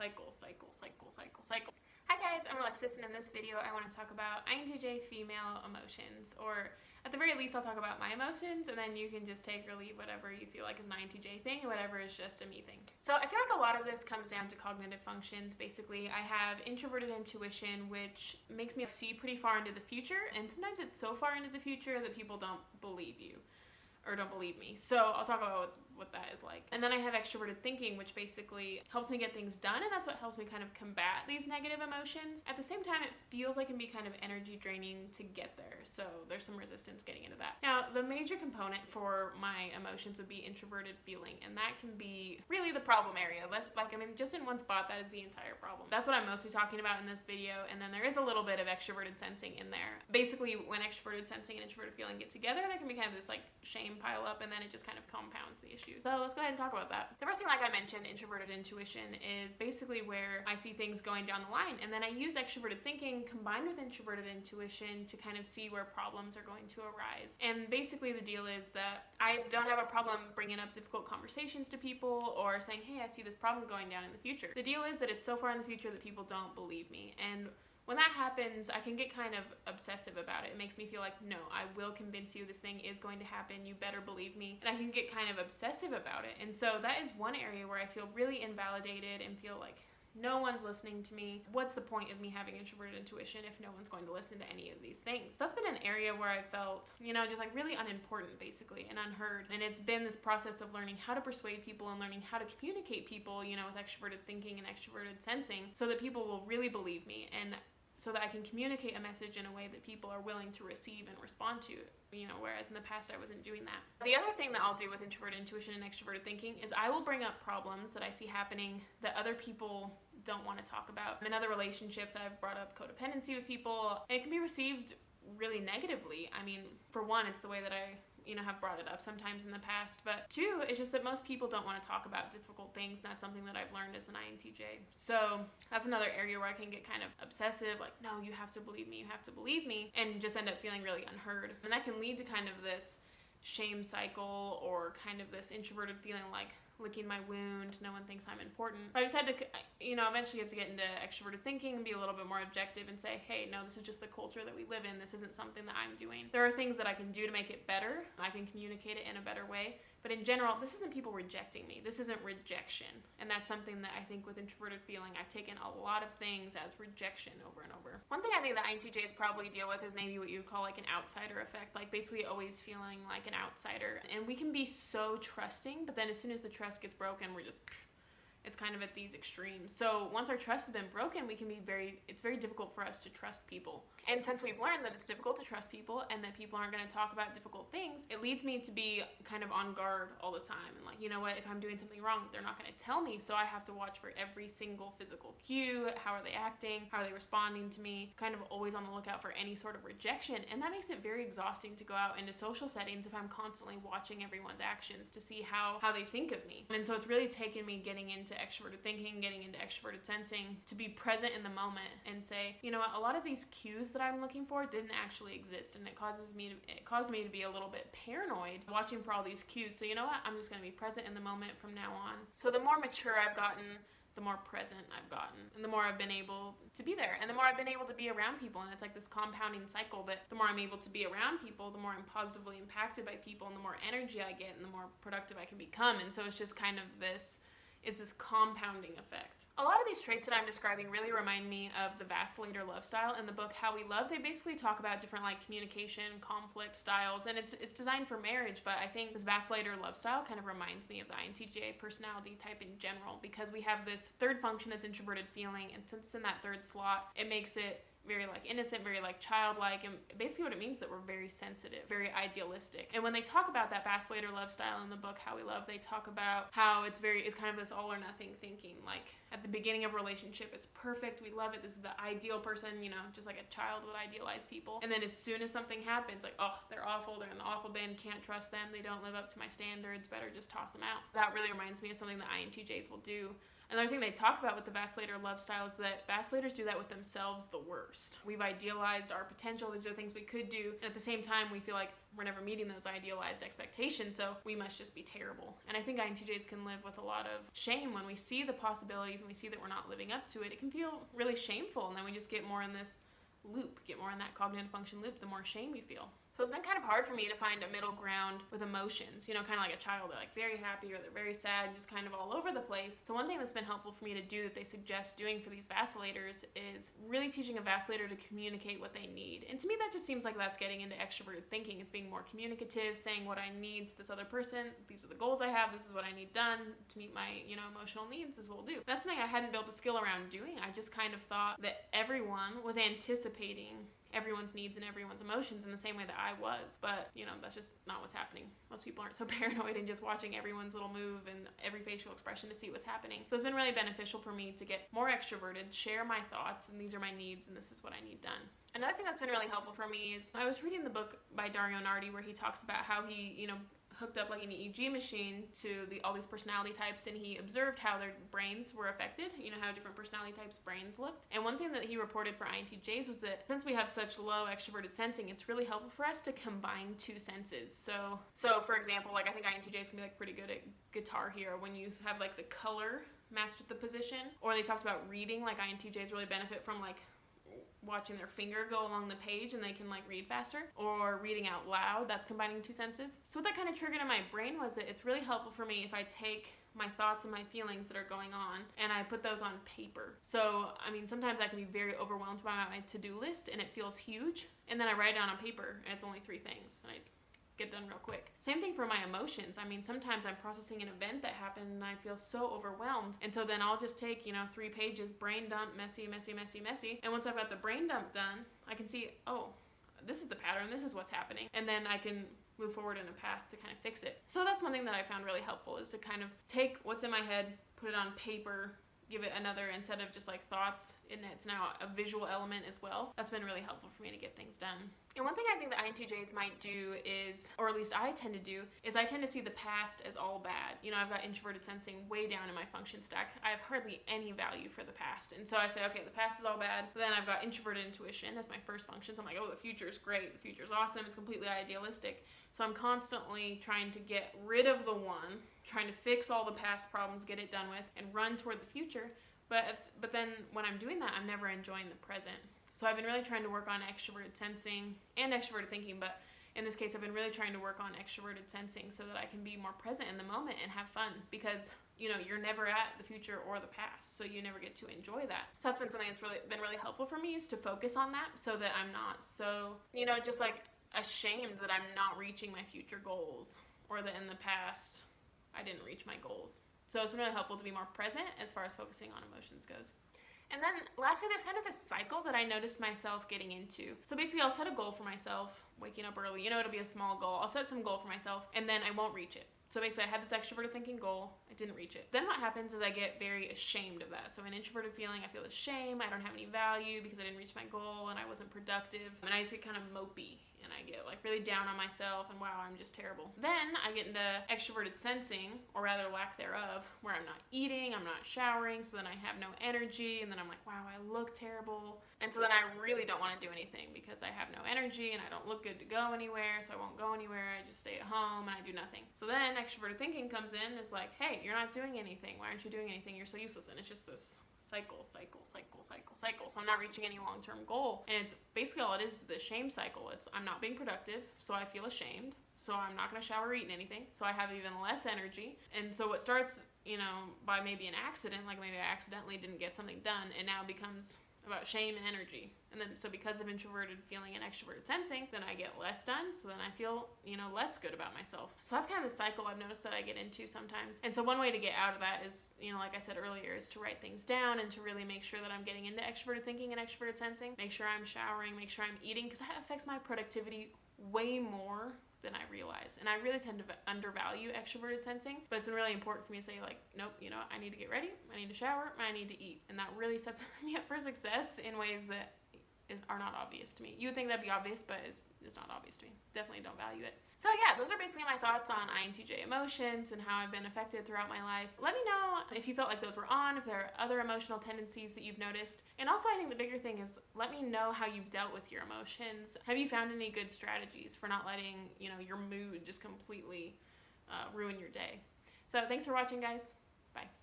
cycle. Hi guys, I'm Alexis, and in this video I want to talk about INTJ Female Emotions, or at the very least I'll talk about my emotions, and then you can just take or leave whatever you feel like is an INTJ thing, and whatever is just a me thing. So I feel like a lot of this comes down to cognitive functions. Basically, I have introverted intuition, which makes me see pretty far into the future, and sometimes it's so far into the future that people don't believe you. Or don't believe me. So I'll talk about what that is like. And then I have extroverted thinking, which basically helps me get things done, and that's what helps me kind of combat these negative emotions. At the same time, it feels like it can be kind of energy draining to get there, so there's some resistance getting into that. Now, the major component for my emotions would be introverted feeling, and that can be really the problem area. Just in one spot, that is the entire problem. That's what I'm mostly talking about in this video, and then there is a little bit of extroverted sensing in there. Basically, when extroverted sensing and introverted feeling get together, there can be kind of this like shame pile up, and then it just kind of compounds the issue. So let's go ahead and talk about that. The first thing, like I mentioned, introverted intuition is basically where I see things going down the line, and then I use extroverted thinking combined with introverted intuition to kind of see where problems are going to arise. And basically the deal is that I don't have a problem bringing up difficult conversations to people or saying, hey, I see this problem going down in the future. The deal is that it's so far in the future that people don't believe me, and when that happens, I can get kind of obsessive about it. It makes me feel like, no, I will convince you this thing is going to happen. You better believe me. And I can get kind of obsessive about it. And so that is one area where I feel really invalidated and feel like no one's listening to me. What's the point of me having introverted intuition if no one's going to listen to any of these things? That's been an area where I felt, just like really unimportant basically and unheard. And it's been this process of learning how to persuade people and learning how to communicate people, with extroverted thinking and extroverted sensing so that people will really believe me, and so that I can communicate a message in a way that people are willing to receive and respond to, whereas in the past I wasn't doing that. The other thing that I'll do with introverted intuition and extroverted thinking is I will bring up problems that I see happening that other people don't want to talk about. In other relationships, I've brought up codependency with people, and it can be received really negatively. I mean, for one, it's the way that I have brought it up sometimes in the past, but two, it's just that most people don't want to talk about difficult things, and that's something that I've learned as an INTJ. So that's another area where I can get kind of obsessive, like, no, you have to believe me, and just end up feeling really unheard. And that can lead to kind of this shame cycle, or kind of this introverted feeling like licking my wound, no one thinks I'm important. But I just had to, eventually you have to get into extroverted thinking and be a little bit more objective and say, hey, no, this is just the culture that we live in. This isn't something that I'm doing. There are things that I can do to make it better. I can communicate it in a better way. But in general, this isn't people rejecting me. This isn't rejection. And that's something that I think with introverted feeling, I've taken a lot of things as rejection over and over. One thing I think that INTJs probably deal with is maybe what you would call like an outsider effect, like basically always feeling like an outsider. And we can be so trusting, but then as soon as the trust gets broken, it's kind of at these extremes. So once our trust has been broken, it's very difficult for us to trust people. And since we've learned that it's difficult to trust people and that people aren't going to talk about difficult things, it leads me to be kind of on guard all the time. And like, you know what, if I'm doing something wrong, they're not going to tell me. So I have to watch for every single physical cue. How are they acting? How are they responding to me? Kind of always on the lookout for any sort of rejection. And that makes it very exhausting to go out into social settings if I'm constantly watching everyone's actions to see how they think of me. And so it's really taken me getting into extroverted thinking, getting into extroverted sensing, to be present in the moment and say, you know what, a lot of these cues that I'm looking for didn't actually exist, and it caused me to be a little bit paranoid watching for all these cues. So you know what, I'm just going to be present in the moment from now on. So the more mature I've gotten, the more present I've gotten, and the more I've been able to be there, and the more I've been able to be around people. And it's like this compounding cycle that the more I'm able to be around people, the more I'm positively impacted by people, and the more energy I get, and the more productive I can become. And so it's just kind of this compounding effect. A lot of these traits that I'm describing really remind me of the Vacillator love style in the book How We Love. They basically talk about different like communication, conflict styles, and it's designed for marriage, but I think this Vacillator love style kind of reminds me of the INTJ personality type in general, because we have this third function that's introverted feeling, and since it's in that third slot, it makes it very like innocent, very like childlike, and basically what it means is that we're very sensitive, very idealistic. And when they talk about that Vacillator love style in the book How We Love, they talk about how it's kind of this all or nothing thinking. Like at the beginning of a relationship, it's perfect, we love it, this is the ideal person, just like a child would idealize people. And then as soon as something happens, like, oh, they're awful, they're in the awful bin, can't trust them, they don't live up to my standards, better just toss them out. That really reminds me of something that INTJs will do. Another thing they talk about with the vacillator love style is that vacillators do that with themselves the worst. We've idealized our potential. These are things we could do. And at the same time, we feel like we're never meeting those idealized expectations, so we must just be terrible. And I think INTJs can live with a lot of shame when we see the possibilities and we see that we're not living up to it. It can feel really shameful, and then we just get more in this loop, get more in that cognitive function loop, the more shame we feel. So it's been kind of hard for me to find a middle ground with emotions, kind of like a child. They're like very happy or they're very sad, just kind of all over the place. So one thing that's been helpful for me to do that they suggest doing for these vacillators is really teaching a vacillator to communicate what they need. And to me, that just seems like that's getting into extroverted thinking. It's being more communicative, saying what I need to this other person. These are the goals I have. This is what I need done to meet my, emotional needs. This is what we'll do. That's something I hadn't built a skill around doing. I just kind of thought that everyone was anticipating everyone's needs and everyone's emotions in the same way that I was. But, that's just not what's happening. Most people aren't so paranoid and just watching everyone's little move and every facial expression to see what's happening. So it's been really beneficial for me to get more extroverted, share my thoughts, and these are my needs, and this is what I need done. Another thing that's been really helpful for me is I was reading the book by Dario Nardi where he talks about how he, hooked up like an EEG machine to all these personality types, and he observed how their brains were affected, how different personality types' brains looked. And one thing that he reported for INTJs was that since we have such low extroverted sensing, it's really helpful for us to combine two senses. So for example, I think INTJs can be pretty good at Guitar Hero when you have the color matched with the position, or they talked about reading, INTJs really benefit from watching their finger go along the page and they can read faster, or reading out loud. That's combining two senses. So what that kind of triggered in my brain was that it's really helpful for me if I take my thoughts and my feelings that are going on and I put those on paper. So sometimes I can be very overwhelmed by my to-do list and it feels huge, and then I write it down on paper and it's only 3 things and I just get done real quick. Same thing for my emotions. Sometimes I'm processing an event that happened and I feel so overwhelmed. And so then I'll just take, 3 pages, brain dump, messy. And once I've got the brain dump done, I can see, oh, this is the pattern, this is what's happening. And then I can move forward in a path to kind of fix it. So that's one thing that I found really helpful, is to kind of take what's in my head, put it on paper, give it another, instead of just thoughts, and it's now a visual element as well. That's been really helpful for me to get things done. And one thing I think that INTJs might do is, or at least I tend to do, is I tend to see the past as all bad. I've got introverted sensing way down in my function stack. I have hardly any value for the past. And so I say, okay, the past is all bad. But then I've got introverted intuition as my first function. So I'm like, oh, the future is great. The future is awesome. It's completely idealistic. So I'm constantly trying to get rid of the one, trying to fix all the past problems, get it done with, and run toward the future. But then when I'm doing that, I'm never enjoying the present. So I've been really trying to work on extroverted sensing and extroverted thinking, but in this case, I've been really trying to work on extroverted sensing so that I can be more present in the moment and have fun, because you're never at the future or the past, so you never get to enjoy that. So that's been something that's been really helpful for me, is to focus on that so that I'm not so, just ashamed that I'm not reaching my future goals, or that in the past I didn't reach my goals. So it's been really helpful to be more present as far as focusing on emotions goes. And then lastly, there's kind of this cycle that I noticed myself getting into. So basically, I'll set a goal for myself, waking up early. It'll be a small goal. I'll set some goal for myself, and then I won't reach it. So basically, I had this extroverted thinking goal. I didn't reach it. Then what happens is I get very ashamed of that. So an introverted feeling, I feel ashamed. I don't have any value because I didn't reach my goal and I wasn't productive. And I just get kind of mopey. And I get really down on myself and wow, I'm just terrible. Then I get into extroverted sensing, or rather lack thereof, where I'm not eating, I'm not showering, so then I have no energy, and then I'm like, wow, I look terrible. And so then I really don't want to do anything because I have no energy and I don't look good to go anywhere, so I won't go anywhere. I just stay at home and I do nothing. So then extroverted thinking comes in, is like, hey, you're not doing anything. Why aren't you doing anything? You're so useless. And it's just this cycle. So I'm not reaching any long-term goal. And it's basically all it is the shame cycle. It's I'm not being productive, so I feel ashamed. So I'm not going to shower or eat anything. So I have even less energy. And so what starts, by maybe an accident, maybe I accidentally didn't get something done, it now becomes about shame and energy. And then, so because of introverted feeling and extroverted sensing, then I get less done, so then I feel, less good about myself. So that's kind of the cycle I've noticed that I get into sometimes. And so one way to get out of that is, like I said earlier, is to write things down and to really make sure that I'm getting into extroverted thinking and extroverted sensing. Make sure I'm showering, make sure I'm eating, because that affects my productivity way more than I realize. And I really tend to undervalue extroverted sensing, but it's been really important for me to say nope, I need to get ready, I need to shower, and I need to eat. And that really sets me up for success in ways that are not obvious to me. You would think that'd be obvious, but it's is not obvious to me. Definitely don't value it. So yeah, those are basically my thoughts on INTJ emotions and how I've been affected throughout my life. Let me know if you felt like those were on, if there are other emotional tendencies that you've noticed. And also, I think the bigger thing is, let me know how you've dealt with your emotions. Have you found any good strategies for not letting, your mood just completely ruin your day? So thanks for watching, guys. Bye.